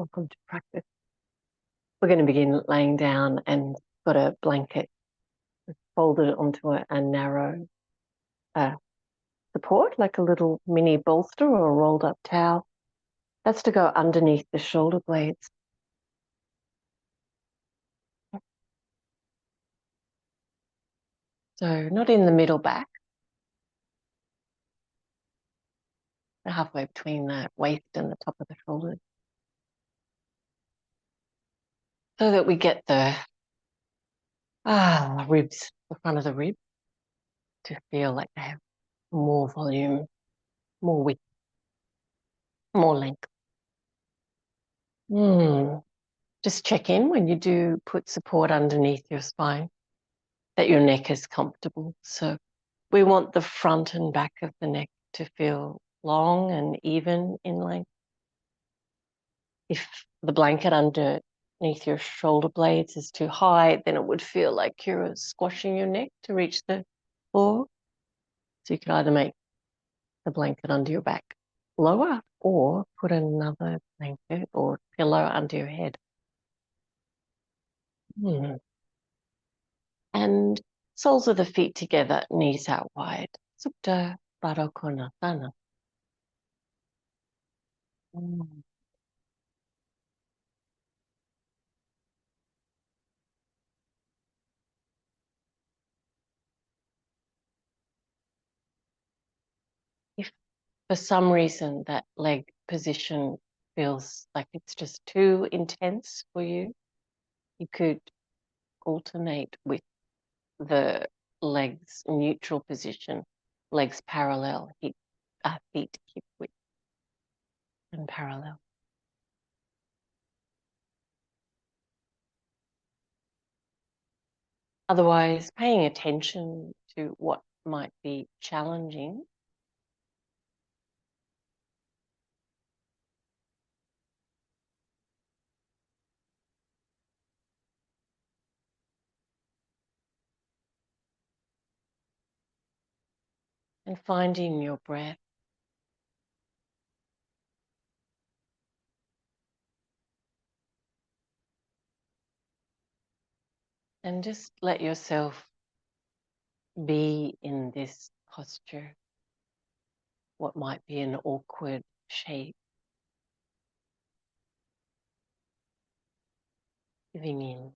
Welcome to practice. We're going to begin laying down and got a blanket folded onto a narrow uh, support, like a little mini bolster or a rolled up towel. That's to go underneath the shoulder blades. So not in the middle back, but halfway between the waist and the top of the shoulders. So that we get the ribs, the front of the rib, to feel like they have more volume, more width, more length. Just check in when you do put support underneath your spine, that your neck is comfortable. So we want the front and back of the neck to feel long and even in length. If the blanket underneath your shoulder blades is too high, then it would feel like you're squashing your neck to reach the floor. So you could either make the blanket under your back lower or put another blanket or pillow under your head. And soles of the feet together, knees out wide. Supta Baddha Konasana. If for some reason that leg position feels like it's just too intense for you, you could alternate with the legs neutral position, legs parallel, feet hip width and parallel. Otherwise, paying attention to what might be challenging. And finding your breath. And just let yourself be in this posture, what might be an awkward shape. Giving in.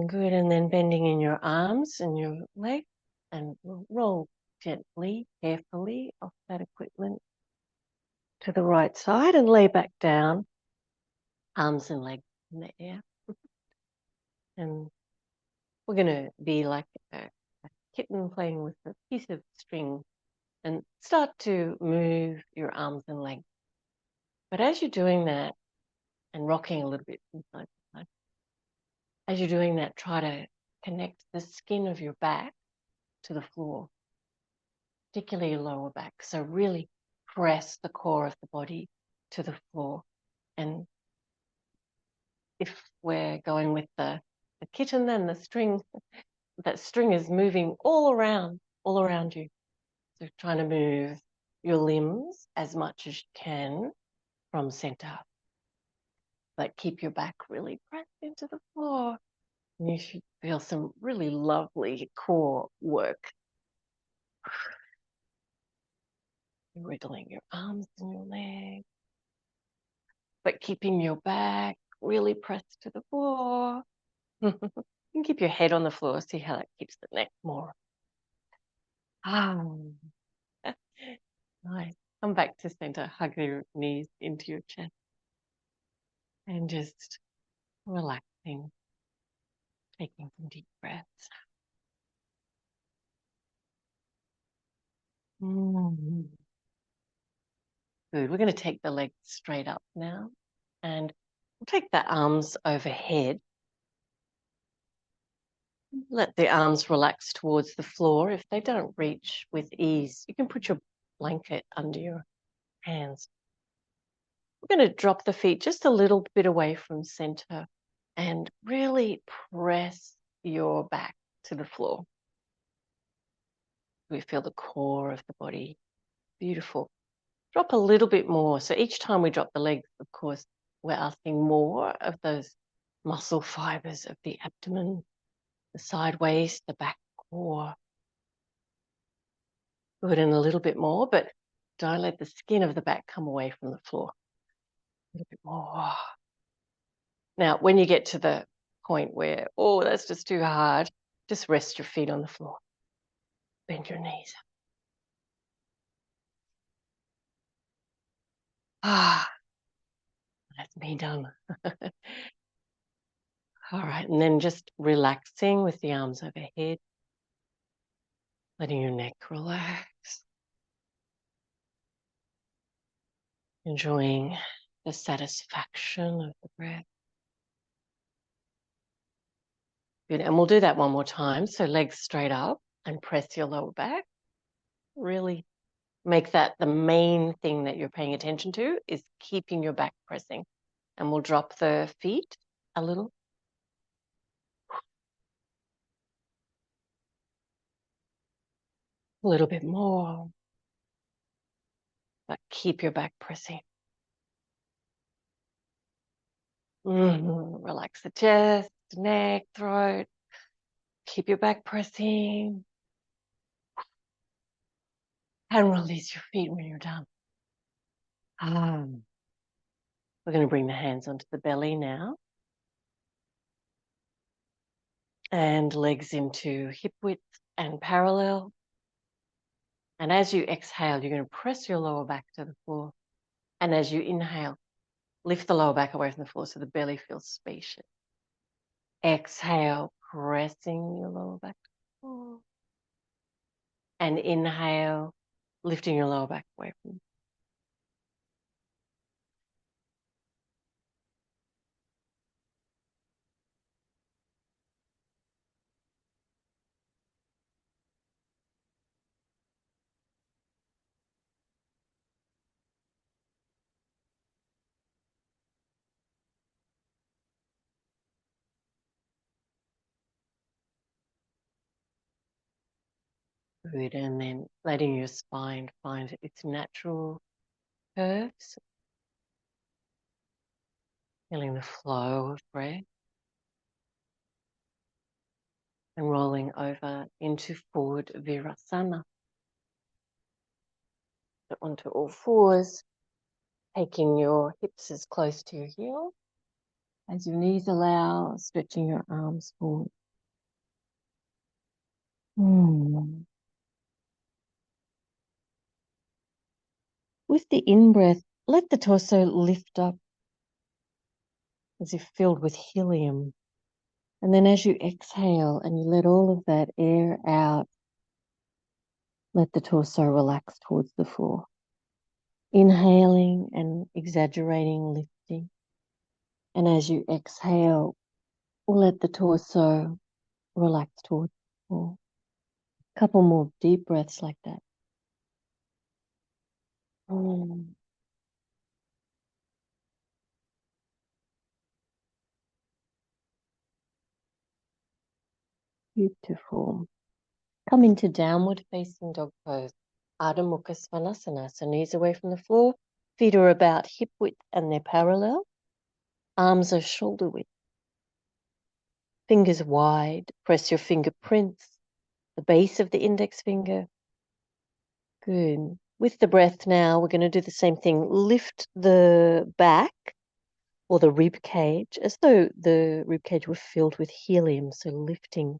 Good. And then bending in your arms and your legs and roll gently, carefully off that equipment to the right side and lay back down, arms and legs in the air. And we're going to be like a kitten playing with a piece of string and start to move your arms and legs. But as you're doing that and rocking a little bit from side to side, as you're doing that, try to connect the skin of your back to the floor, particularly your lower back. So really press the core of the body to the floor. And if we're going with the kitten, then the string, that string is moving all around you. So trying to move your limbs as much as you can from center. But keep your back really pressed into the floor. And you should feel some really lovely core work. Wriggling your arms and your legs, but keeping your back really pressed to the floor. You can keep your head on the floor, see how that keeps the neck more. Nice. Come back to center, hug your knees into your chest, and just relaxing, taking some deep breaths. Good. We're going to take the legs straight up now. And we'll take the arms overhead. Let the arms relax towards the floor. If they don't reach with ease, you can put your blanket under your hands. We're going to drop the feet just a little bit away from center and really press your back to the floor. We feel the core of the body. Beautiful. Drop a little bit more. So each time we drop the legs, of course, we're asking more of those muscle fibers of the abdomen, the side waist, the back core. Good, and a little bit more, but don't let the skin of the back come away from the floor. A little bit more. Now, when you get to the point where, oh, that's just too hard, just rest your feet on the floor. Bend your knees. Ah, that's me done. All right, and then just relaxing with the arms overhead, letting your neck relax, enjoying the satisfaction of the breath. Good, and we'll do that one more time. So legs straight up and press your lower back. Really make that the main thing that you're paying attention to is keeping your back pressing. And we'll drop the feet a little. A little bit more. But keep your back pressing. Relax the chest, neck, throat. Keep your back pressing. And release your feet when you're done. We're going to bring the hands onto the belly now. And legs into hip width and parallel. And as you exhale, you're going to press your lower back to the floor. And as you inhale, lift the lower back away from the floor so the belly feels spacious. Exhale, pressing your lower back to the floor. And inhale, lifting your lower back away from the floor. Good, and then letting your spine find its natural curves. Feeling the flow of breath. And rolling over into forward virasana. So onto all fours, taking your hips as close to your heel. As your knees allow, stretching your arms forward. With the in-breath, let the torso lift up as if filled with helium. And then as you exhale and you let all of that air out, let the torso relax towards the floor. Inhaling and exaggerating lifting. And as you exhale, let the torso relax towards the floor. A couple more deep breaths like that. Beautiful. Come into downward facing dog pose. Ardha Mukha Svanasana. So knees away from the floor, feet are about hip width and they're parallel. Arms are shoulder width. Fingers wide. Press your fingerprints, the base of the index finger. Good. With the breath now, we're going to do the same thing. Lift the back or the rib cage as though the rib cage were filled with helium, so lifting.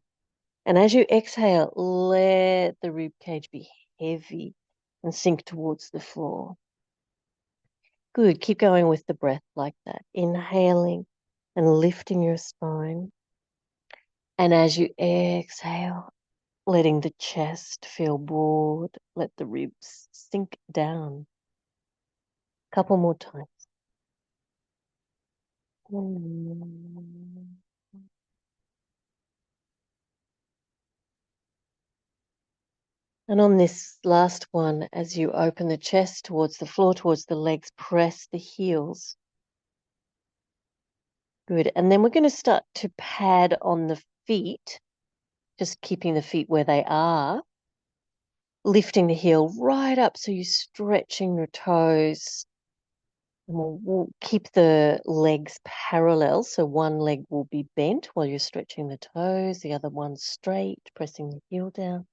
And as you exhale, let the rib cage be heavy and sink towards the floor. Good. Keep going with the breath like that. Inhaling and lifting your spine. And as you exhale, letting the chest feel broad, let the ribs sink down. Couple more times. And on this last one, as you open the chest towards the floor, towards the legs, press the heels. Good. And then we're going to start to pad on the feet, just keeping the feet where they are, lifting the heel right up so you're stretching your toes. And we'll keep the legs parallel, so one leg will be bent while you're stretching the toes, the other one straight, pressing the heel down.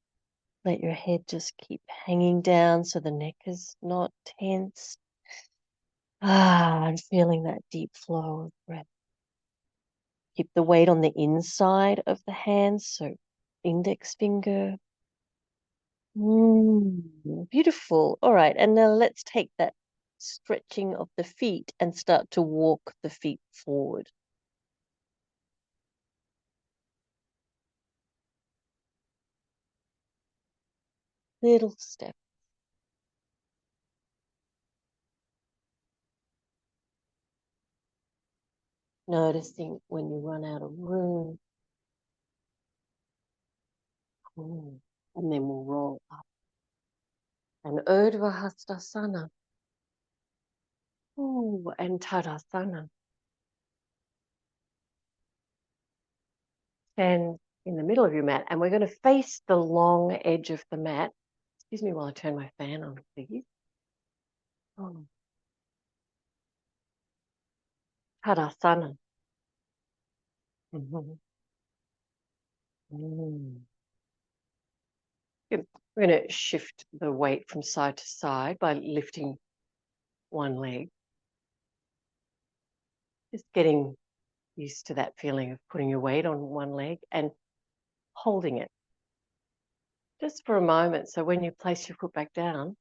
Let your head just keep hanging down so the neck is not tense. I'm feeling that deep flow of breath. Keep the weight on the inside of the hands, so index finger. Beautiful. All right, and now let's take that stretching of the feet and start to walk the feet forward. Little step. Noticing when you run out of room. And then we'll roll up. And Urdhva Hastasana. And Tadasana. Stand in the middle of your mat, and we're going to face the long edge of the mat. Excuse me while I turn my fan on, please. Tadasana. Good. We're going to shift the weight from side to side by lifting one leg. Just getting used to that feeling of putting your weight on one leg and holding it just for a moment. So when you place your foot back down,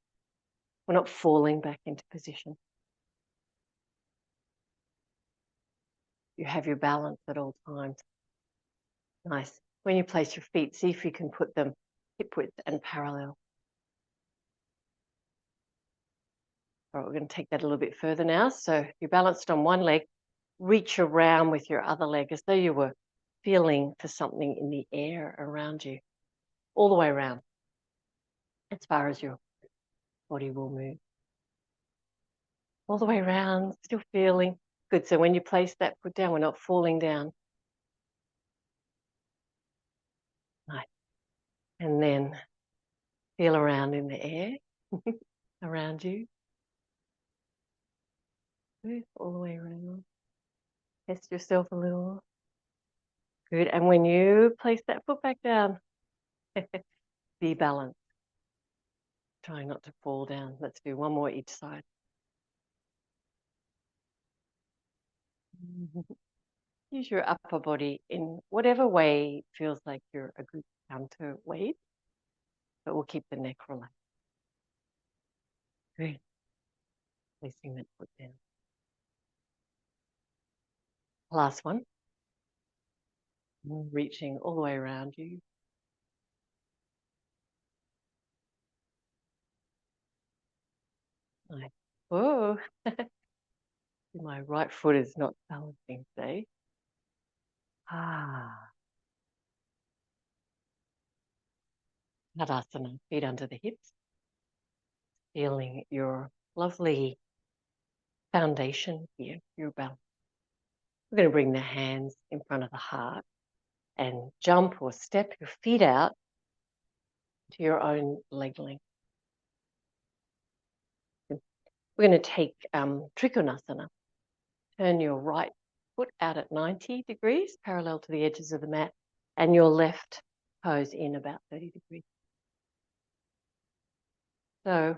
we're not falling back into position. You have your balance at all times. Nice. When you place your feet, see if you can put them hip width and parallel. All right, we're going to take that a little bit further now. So you're balanced on one leg, reach around with your other leg as though you were feeling for something in the air around you, all the way around, as far as your body will move. All the way around, still feeling good. So when you place that foot down, we're not falling down. Nice. And then feel around in the air around you. Good, all the way around. Test yourself a little. Good. And when you place that foot back down, be balanced. Try not to fall down. Let's do one more each side. Use your upper body in whatever way feels like you're a good counterweight, but we'll keep the neck relaxed. Good. Placing that foot down. Last one. Reaching all the way around you. Nice. Oh, my right foot is not balancing today. Tadasana, feet under the hips. Feeling your lovely foundation here, your balance. We're going to bring the hands in front of the heart and jump or step your feet out to your own leg length. We're going to take Trikonasana. Turn your right foot out at 90 degrees, parallel to the edges of the mat, and your left toes in about 30 degrees. So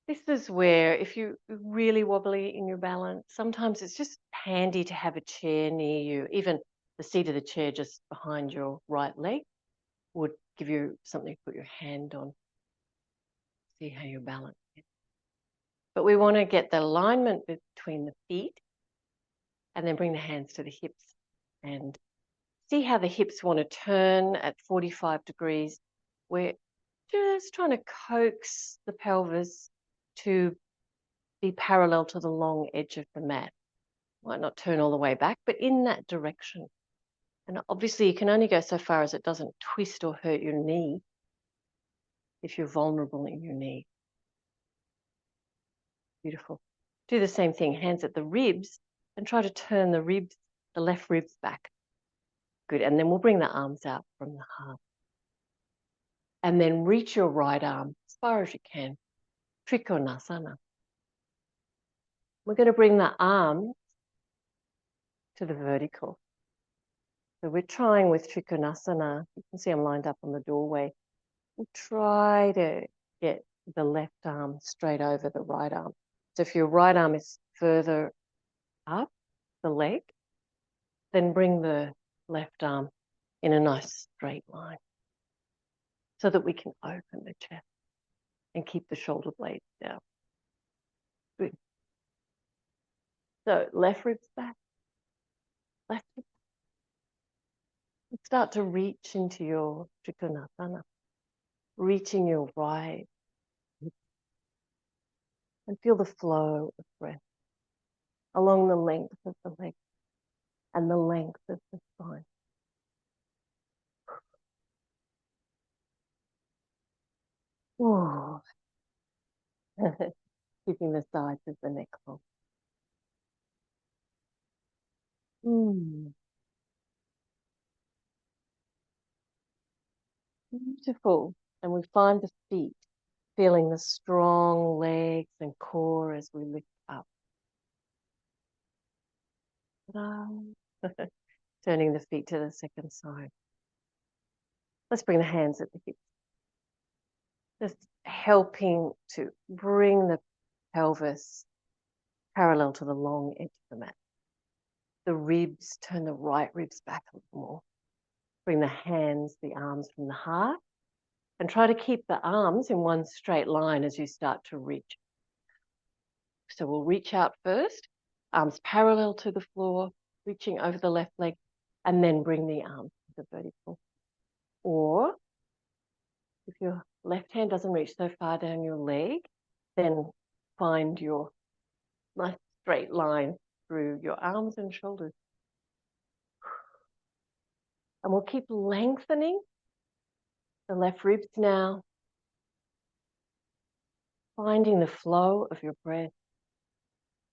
this is where, if you're really wobbly in your balance, sometimes it's just handy to have a chair near you. Even the seat of the chair just behind your right leg would give you something to put your hand on. See how your balance is. But we want to get the alignment between the feet and then bring the hands to the hips and see how the hips want to turn at 45 degrees. We're just trying to coax the pelvis to be parallel to the long edge of the mat. Might not turn all the way back, but in that direction. And obviously you can only go so far as it doesn't twist or hurt your knee if you're vulnerable in your knee. Beautiful. Do the same thing, hands at the ribs, and try to turn the ribs, the left ribs back. Good, and then we'll bring the arms out from the heart. And then reach your right arm as far as you can. Trikonasana. We're going to bring the arms to the vertical. So we're trying with Trikonasana. You can see I'm lined up on the doorway. We'll try to get the left arm straight over the right arm. So if your right arm is further up the leg, then bring the left arm in a nice straight line so that we can open the chest and keep the shoulder blades down. Good. So left ribs back, left ribs back. Start to reach into your Trikonasana, reaching your right hip, and feel the flow of breath along the length of the leg and the length of the spine. Oh. Keeping the sides of the neck long. Beautiful. And we find the feet, feeling the strong legs and core as we lift up. Turning the feet to the second side. Let's bring the hands at the hips. Just helping to bring the pelvis parallel to the long edge of the mat. The ribs, turn the right ribs back a little more. Bring the hands, the arms from the heart, and try to keep the arms in one straight line as you start to reach. So we'll reach out first, arms parallel to the floor, reaching over the left leg, and then bring the arms to the vertical. Or if your left hand doesn't reach so far down your leg, then find your nice straight line through your arms and shoulders. And we'll keep lengthening the left ribs now, finding the flow of your breath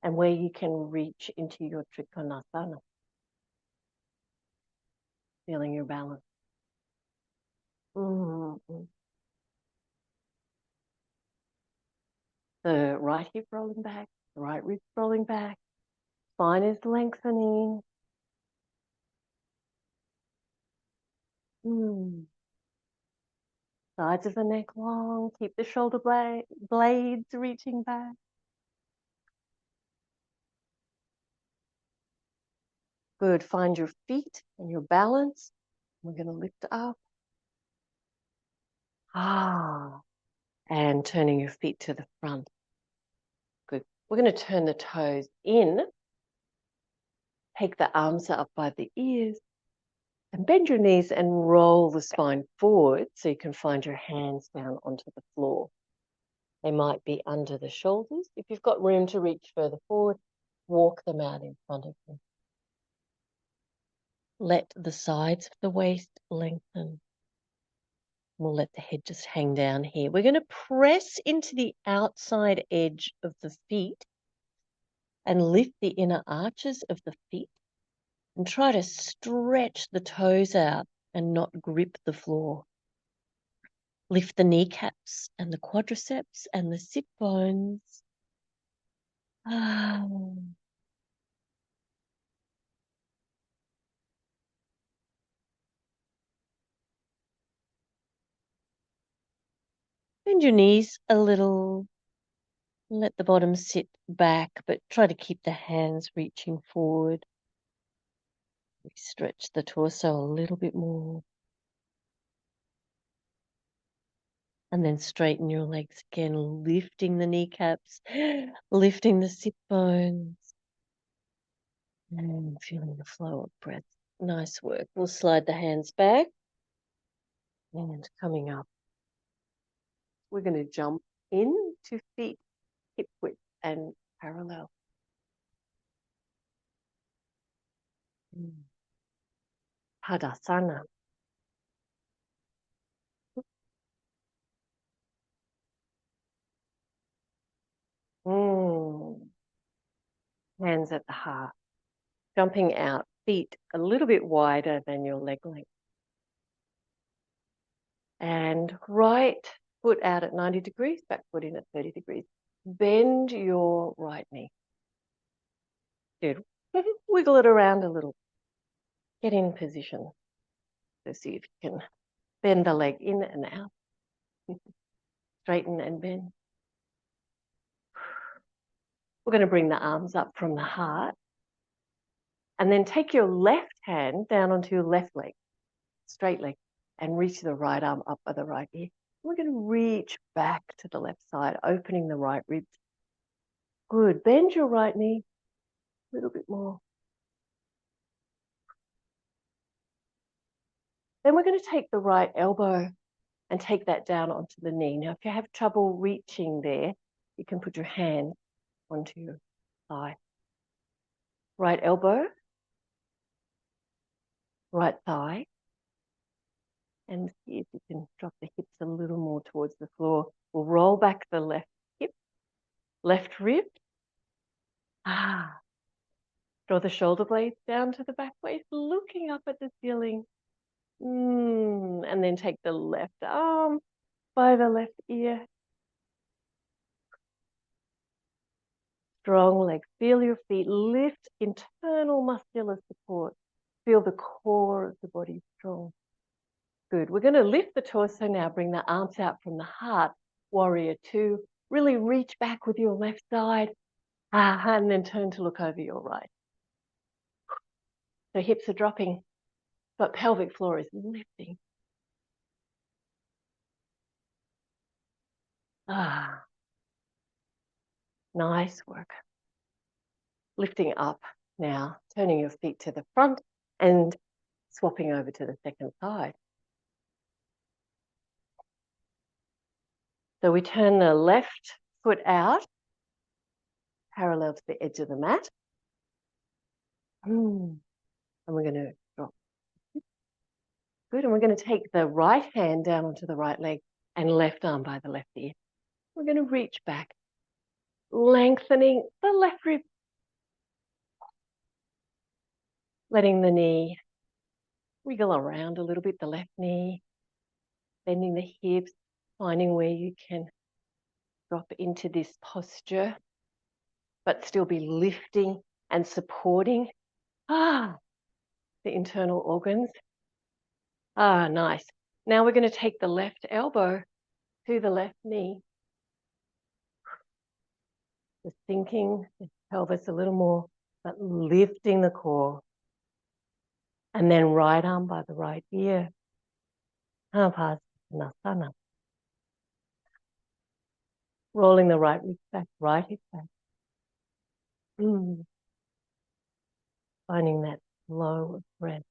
and where you can reach into your Trikonasana. Feeling your balance. The right hip rolling back, the right rib rolling back, spine is lengthening. Sides of the neck long, keep the shoulder blades reaching back. Good, find your feet and your balance. We're going to lift up. And turning your feet to the front. Good. We're going to turn the toes in. Take the arms up by the ears. And bend your knees and roll the spine forward so you can find your hands down onto the floor. They might be under the shoulders. If you've got room to reach further forward, walk them out in front of you. Let the sides of the waist lengthen. We'll let the head just hang down here. We're going to press into the outside edge of the feet and lift the inner arches of the feet and try to stretch the toes out and not grip the floor. Lift the kneecaps and the quadriceps and the sit bones. Bend your knees a little. Let the bottom sit back, but try to keep the hands reaching forward. Stretch the torso a little bit more. And then straighten your legs again, lifting the kneecaps, lifting the sit bones. And feeling the flow of breath. Nice work. We'll slide the hands back. And coming up, we're going to jump into feet hip width and parallel. Padasana. Hands at the heart. Jumping out, feet a little bit wider than your leg length. And right foot out at 90 degrees, back foot in at 30 degrees. Bend your right knee. Good. Wiggle it around a little. Get in position. So see if you can bend the leg in and out. Straighten and bend. We're going to bring the arms up from the heart. And then take your left hand down onto your left leg, straight leg, and reach the right arm up by the right ear. We're going to reach back to the left side, opening the right ribs. Good. Bend your right knee a little bit more. Then we're going to take the right elbow and take that down onto the knee. Now, if you have trouble reaching there, you can put your hand onto your thigh. Right elbow, right thigh, and see if you can drop the hips a little more towards the floor. We'll roll back the left hip, left rib. Draw the shoulder blades down to the back waist, looking up at the ceiling. And then take the left arm by the left ear. Strong legs. Feel your feet lift, internal muscular support. Feel the core of the body strong. Good. We're going to lift the torso now. Bring the arms out from the heart. Warrior two. Really reach back with your left side. And then turn to look over your right. So hips are dropping, but pelvic floor is lifting. Nice work. Lifting up now, turning your feet to the front and swapping over to the second side. So we turn the left foot out, parallel to the edge of the mat. And we're going to drop. Good. And we're going to take the right hand down onto the right leg and left arm by the left ear. We're going to reach back, lengthening the left rib. Letting the knee wiggle around a little bit, the left knee. Bending the hips, finding where you can drop into this posture, but still be lifting and supporting the internal organs. Nice. Now we're going to take the left elbow to the left knee. Just sinking the pelvis a little more, but lifting the core. And then right arm by the right ear. Padasana. Rolling the right rib back, right hip back. Finding that flow of breath,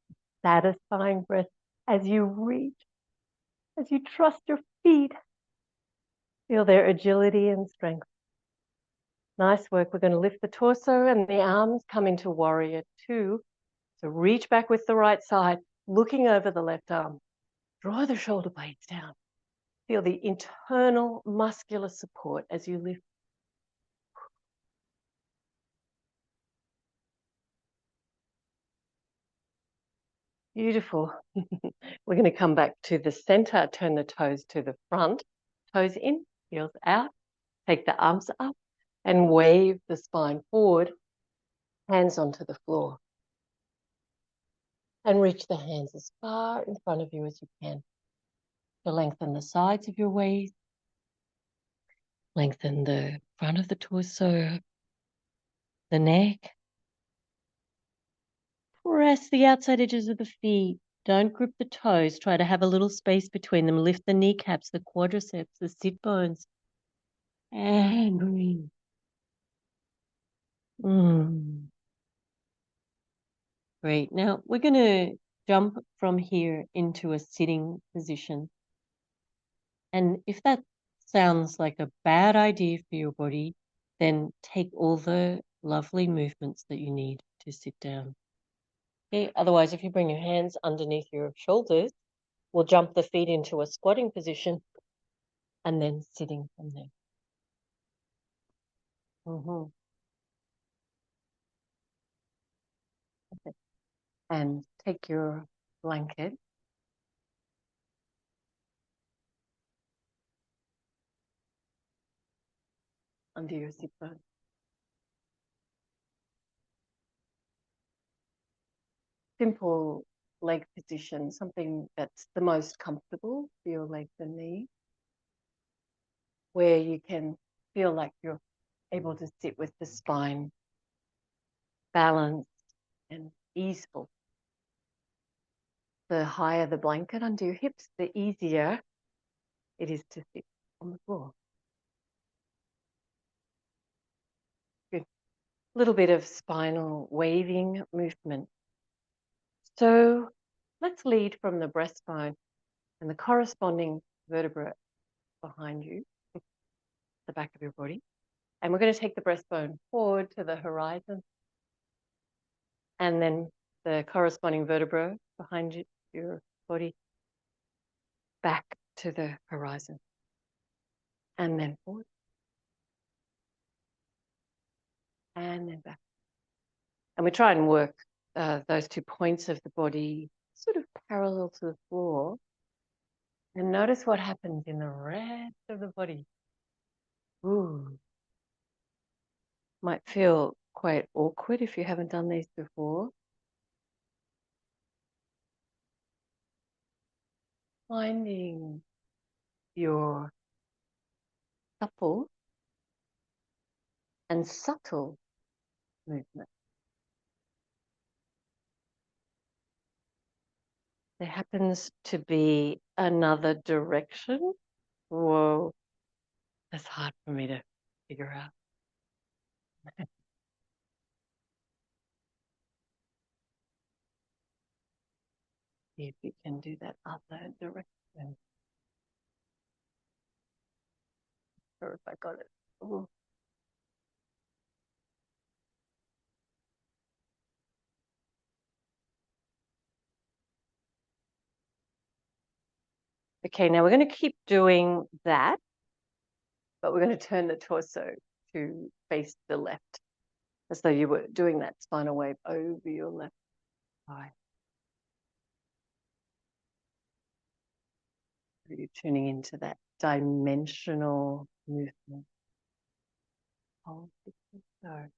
satisfying breath as you reach, as you trust your feet. Feel their agility and strength. Nice work. We're going to lift the torso and the arms, come into warrior two. So reach back with the right side, looking over the left arm. Draw the shoulder blades down. Feel the internal muscular support as you lift. Beautiful. We're going to come back to the center, turn the toes to the front, toes in, heels out, take the arms up and wave the spine forward, hands onto the floor. And reach the hands as far in front of you as you can. To lengthen the sides of your waist, lengthen the front of the torso, the neck. Press the outside edges of the feet. Don't grip the toes. Try to have a little space between them. Lift the kneecaps, the quadriceps, the sit bones. And breathe. Great. Now we're going to jump from here into a sitting position. And if that sounds like a bad idea for your body, then take all the lovely movements that you need to sit down. Okay, otherwise, if you bring your hands underneath your shoulders, we'll jump the feet into a squatting position and then sitting from there. Okay. And take your blanket under your sit bone. Simple leg position, something that's the most comfortable for your legs and knees, where you can feel like you're able to sit with the spine balanced and easeful. The higher the blanket under your hips, the easier it is to sit on the floor. Good. A little bit of spinal waving movement. So let's lead from the breastbone and the corresponding vertebra behind you, the back of your body. And we're going to take the breastbone forward to the horizon, and then the corresponding vertebra behind you, your body back to the horizon, and then forward, and then back. And we try and work those 2 points of the body sort of parallel to the floor. And notice what happens in the rest of the body. Ooh. Might feel quite awkward if you haven't done these before. Finding your supple and subtle movement. There happens to be another direction. Whoa, that's hard for me to figure out. See if you can do that other direction. Or if I got it. Ooh. Okay, now we're going to keep doing that, but we're going to turn the torso to face the left, as though you were doing that spinal wave over your left thigh. You're tuning into that dimensional movement. Hold it so.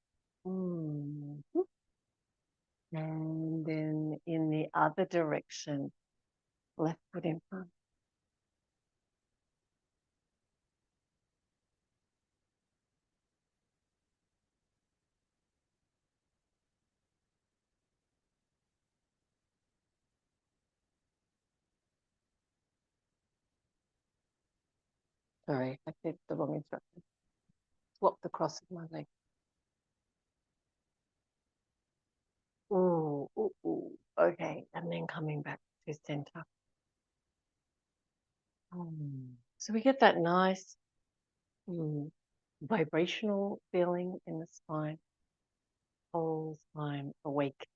And then in the other direction, left foot in front. Sorry, I did the wrong instruction. Swap the cross of my leg. Ooh, ooh, ooh. Okay, and then coming back to center. So we get that nice vibrational feeling in the spine, whole spine awake.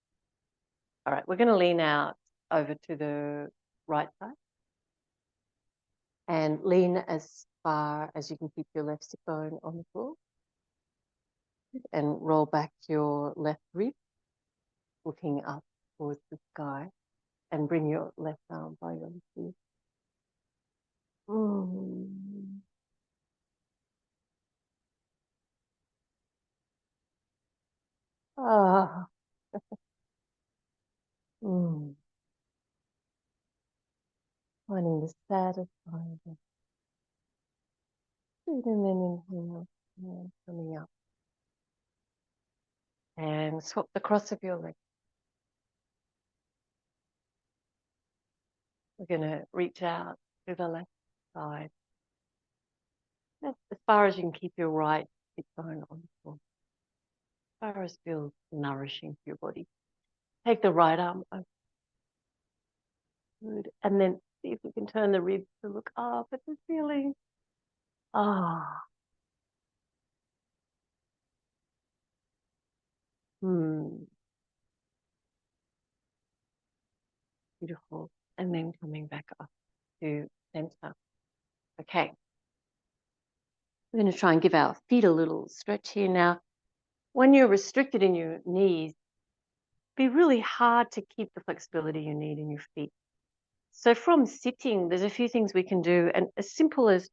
All right, we're going to lean out over to the right side and lean as far as you can keep your left sit bone on the floor, and roll back your left rib, looking up towards the sky, and bring your left arm by your left ear. Ah. Finding the satisfying, and then inhale, and coming up. And swap the cross of your leg. We're going to reach out to the left side, as far as you can keep your right hip bone on the floor, as far as feels nourishing for your body. Take the right arm over. Good. And then see if you can turn the ribs to look up at the ceiling. Ah. Beautiful. And then coming back up to center. Okay. We're going to try and give our feet a little stretch here now. When you're restricted in your knees, it'd be really hard to keep the flexibility you need in your feet. So from sitting, there's a few things we can do, and as simple as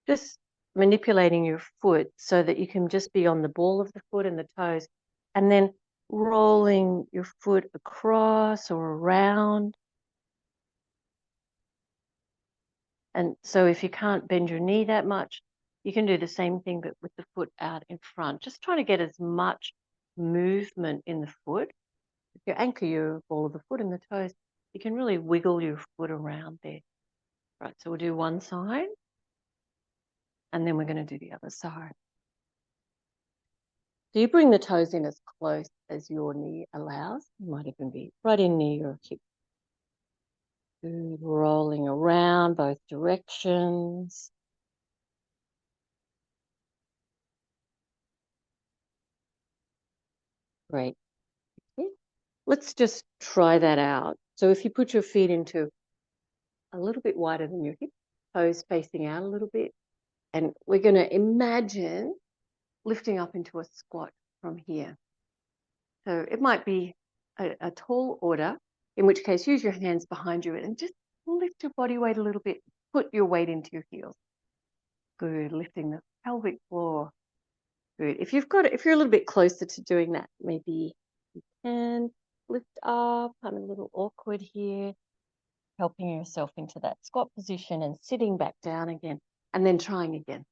just manipulating your foot so that you can just be on the ball of the foot and the toes, and then rolling your foot across or around. And so if you can't bend your knee that much, you can do the same thing, but with the foot out in front. Just trying to get as much movement in the foot. If you anchor your ball of the foot in the toes, you can really wiggle your foot around there. Right, so we'll do one side, and then we're going to do the other side. So you bring the toes in as close as your knee allows. You might even be right in near your hip. Good, rolling around both directions. Great. Okay. Let's just try that out. So if you put your feet into a little bit wider than your hip, toes facing out a little bit, and we're going to imagine lifting up into a squat from here. So it might be a tall order, in which case use your hands behind you and just lift your body weight a little bit. Put your weight into your heels. Good, lifting the pelvic floor. Good. If you're a little bit closer to doing that, maybe you can lift up. I'm a little awkward here. Helping yourself into that squat position and sitting back down again, and then trying again.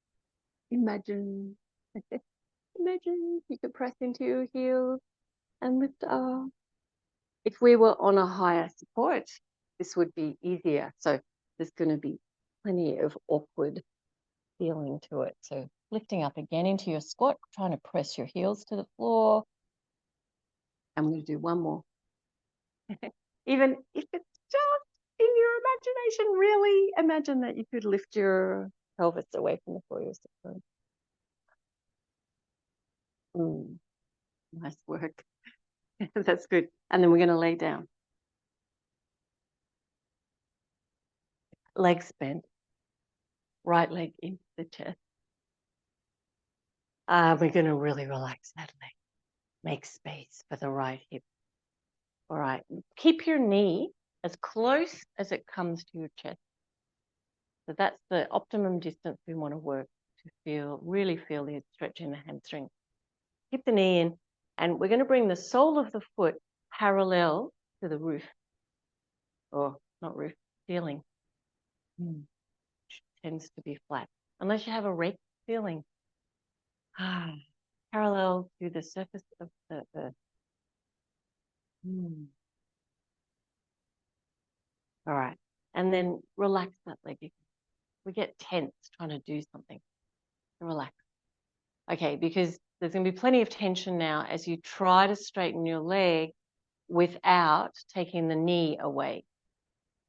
Imagine you could press into your heels and lift up. If we were on a higher support, this would be easier. So there's going to be plenty of awkward feeling to it. So lifting up again into your squat, trying to press your heels to the floor. I'm going to do one more. Even if it's just in your imagination, really imagine that you could lift your pelvis away from the floor. Nice work. That's good. And then we're going to lay down. Legs bent. Right leg into the chest. We're going to really relax that leg. Make space for the right hip. All right. Keep your knee as close as it comes to your chest. So that's the optimum distance we want to work to really feel the stretch in the hamstring. Keep the knee in, and we're going to bring the sole of the foot parallel to the roof, or not roof, ceiling. Which tends to be flat, unless you have a rake ceiling. Parallel to the surface of the earth. All right, and then relax that leg. We get tense trying to do something. Relax. Okay, because there's going to be plenty of tension now as you try to straighten your leg without taking the knee away.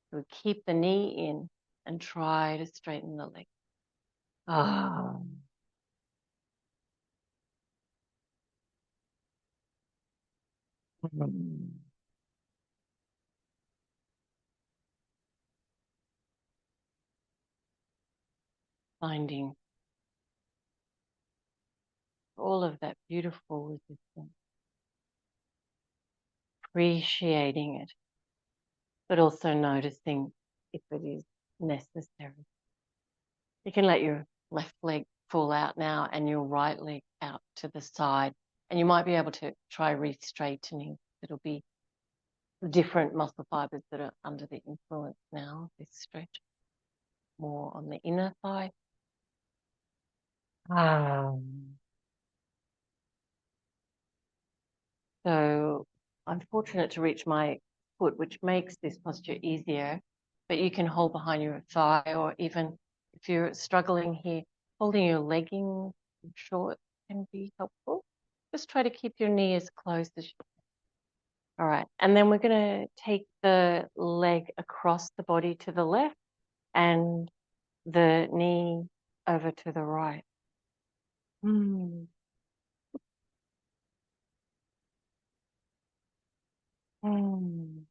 So keep the knee in and try to straighten the leg. Finding all of that beautiful resistance. Appreciating it, but also noticing if it is necessary. You can let your left leg fall out now and your right leg out to the side. And you might be able to try re-straightening. It'll be different muscle fibers that are under the influence now of this stretch. More on the inner thigh. So I'm fortunate to reach my foot, which makes this posture easier, but you can hold behind your thigh, or even if you're struggling here, holding your leggings short can be helpful. Just try to keep your knee as close as you can. All right, and then we're going to take the leg across the body to the left and the knee over to the right. Mm.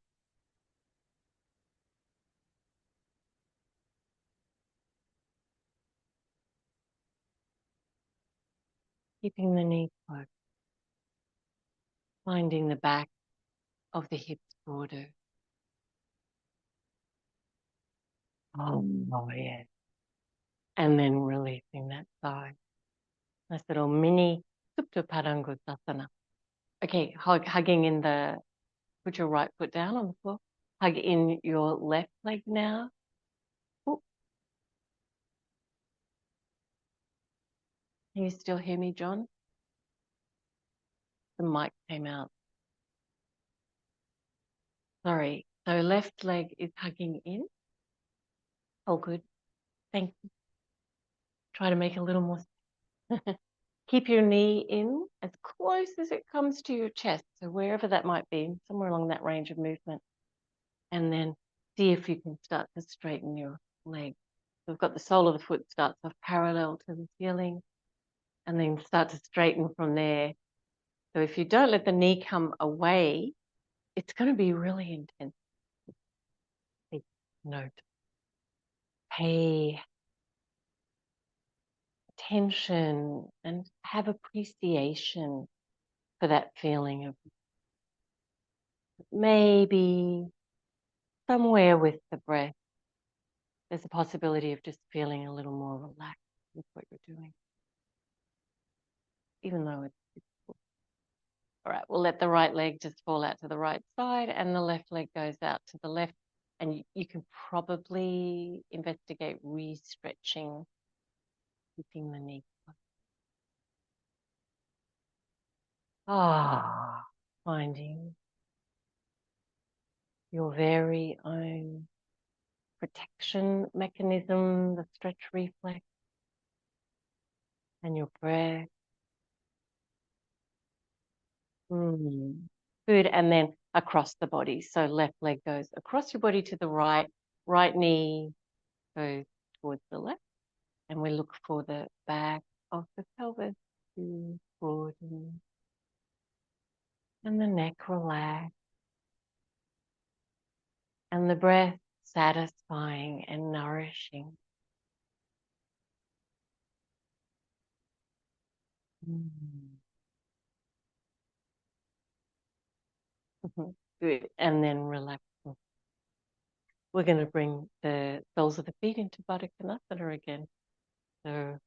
Keeping the knee close, finding the back of the hips broader. Oh, yeah. And then releasing that side. Nice little mini Supta Padangusthasana. Okay, hugging in put your right foot down on the floor. Hug in your left leg now. Ooh, can you still hear me, John? The mic came out. Sorry. So left leg is hugging in. Oh, good. Thank you. Try to make a little more. Keep your knee in as close as it comes to your chest. So wherever that might be, somewhere along that range of movement. And then see if you can start to straighten your leg. So we've got the sole of the foot starts off parallel to the ceiling and then start to straighten from there. So if you don't let the knee come away, it's going to be really intense. Take note. Pay attention and have appreciation for that feeling of maybe somewhere with the breath, there's a possibility of just feeling a little more relaxed with what you're doing, even though it's all right. We'll let the right leg just fall out to the right side and the left leg goes out to the left. And you can probably investigate re-stretching, keeping the knee close. Ah, finding your very own protection mechanism, the stretch reflex, and your breath. Good. And then across the body. So left leg goes across your body to the right, right knee goes towards the left. And we look for the back of the pelvis to broaden. And the neck relax. And the breath satisfying and nourishing. Good. And then relax. We're going to bring the soles of the feet into Baddha Konasana again. So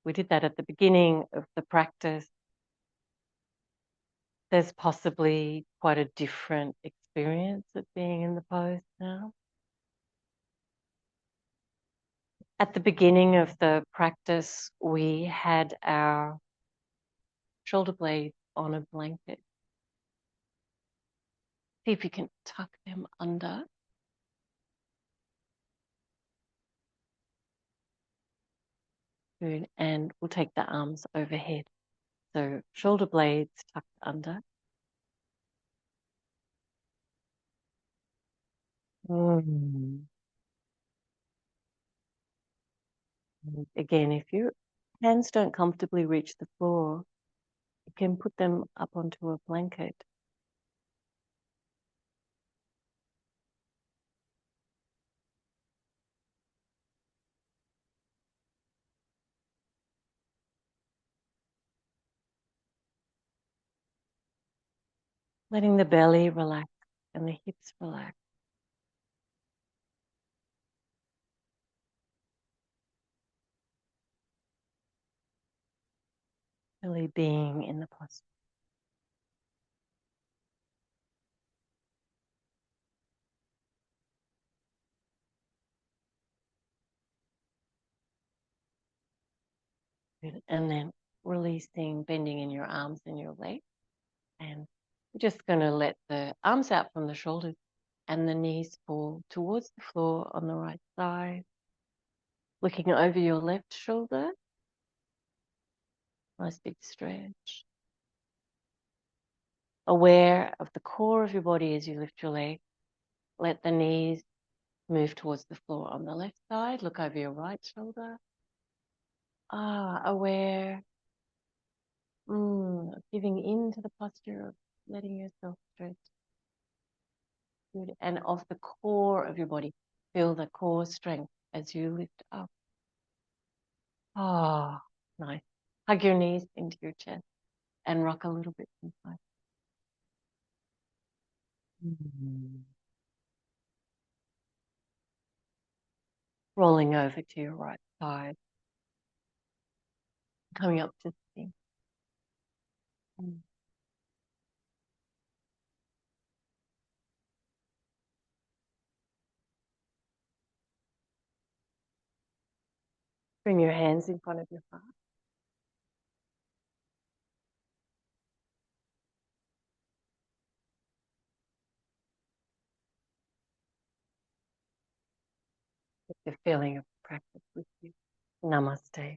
we did that at the beginning of the practice. There's possibly quite a different experience of being in the pose now. At the beginning of the practice, we had our shoulder blades on a blanket. See if you can tuck them under. Good. And we'll take the arms overhead. So shoulder blades tucked under. Again, if your hands don't comfortably reach the floor, you can put them up onto a blanket. Letting the belly relax and the hips relax. Really being in the posture. Good. And then releasing, bending in your arms and your legs. And we're just going to let the arms out from the shoulders and the knees fall towards the floor on the right side. Looking over your left shoulder. Nice big stretch. Aware of the core of your body as you lift your leg. Let the knees move towards the floor on the left side. Look over your right shoulder. Aware. Giving into the posture of letting yourself stretch. Good. And off the core of your body, feel the core strength as you lift up. Oh, nice. Hug your knees into your chest and rock a little bit inside. Rolling over to your right side, coming up to sitting. Bring your hands in front of your heart. Get the feeling of practice with you. Namaste.